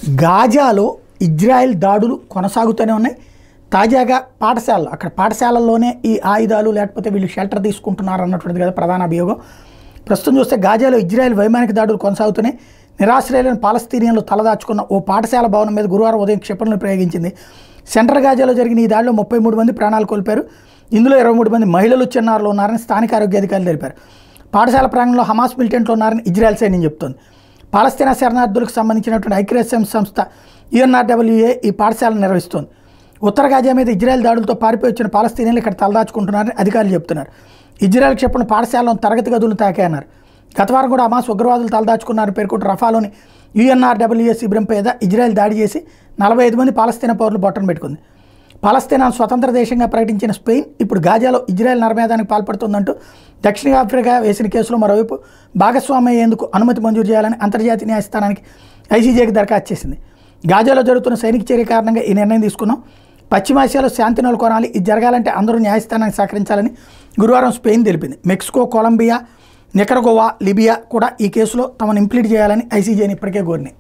గాజాలో Israel దాడులు కొనసాగుతూనే ఉన్నాయి. తాజాగా అక్కడ పాఠశాలల్లోనే ఈ ఆయుధాలు లేకపోతే వీళ్ళు షెల్టర్ తీసుకుంటున్నారు అన్నటువంటిది కదా ప్రధాన అభియోగం. ప్రస్తుతం చూస్తే గాజాలో ఇజ్రాయెల్ వైమానిక దాడులు కొనసాగుతున్నాయి. నిరాశ్రయులైన పాలస్తీనియన్లు తలదాచుకున్న ఓ పాఠశాల భవనం మీద గురువారం ఉదయం క్షిపణులు ప్రయోగించింది. సెంట్రల్ గాజాలో జరిగిన ఈ దాడిలో 33 మంది ప్రాణాలు కోల్పోయారు. ఇందులో 23 మంది మహిళలు చిన్నారులు ఉన్నారని స్థానిక ఆరోగ్య అధికారులు తెలిపారు. పాఠశాల ప్రాంగణంలో హమాస్ మిలిటెంట్లు ఉన్నారని ఇజ్రాయెల్ సైన్యం చెబుతోంది. పాలస్తీనా శరణార్థులకు సంబంధించినటువంటి ఐక్యరాజ్య సంస్థ UNRWA ఈ పాఠశాలను నిర్వహిస్తోంది. ఉత్తర గాజా మీద ఇజ్రాయెల్ దాడులతో పారిపోయి వచ్చిన పాలస్తీనియన్లు ఇక్కడ తలదాచుకుంటున్నారని అధికారులు చెబుతున్నారు. ఇజ్రాయెల్ క్షిపణులు పాఠశాలను తరగతి గదులు తాకాయన్నారు. గత వారం కూడా హమాస్ ఉగ్రవాదులు తలదాచుకున్నారని పేర్కొంటూ రఫాలోని UNRWA శిబిరం మీద ఇజ్రాయెల్ దాడి చేసి 45 మంది పాలస్తీనా పౌరులు బొట్టను పెట్టుకుంది. పాలస్తీనాను స్వతంత్ర దేశంగా ప్రకటించిన స్పెయిన్ ఇప్పుడు గాజాలో ఇజ్రాయెల్ నరమేధానికి పాల్పడుతుందంటూ దక్షిణాఫ్రికా వేసిన కేసులో మరోవైపు భాగస్వామ్యేందుకు అనుమతి మంజూరు చేయాలని అంతర్జాతీయ న్యాయస్థానానికి ICJకి దరఖాస్తు చేసింది. గాజాలో జరుగుతున్న సైనిక చర్య కారణంగా ఈ నిర్ణయం తీసుకున్నాం. పశ్చిమాసియాలో శాంతి నెలకొనాలి, ఇది జరగాలంటే అందరూ న్యాయస్థానానికి సహకరించాలని గురువారం స్పెయిన్ తెలిపింది. మెక్సికో, కొలంబియా, నికరగోవా, లిబియా కూడా ఈ కేసులో తమను ఇంప్లీట్ చేయాలని ICJని ఇప్పటికే కోరినాయి.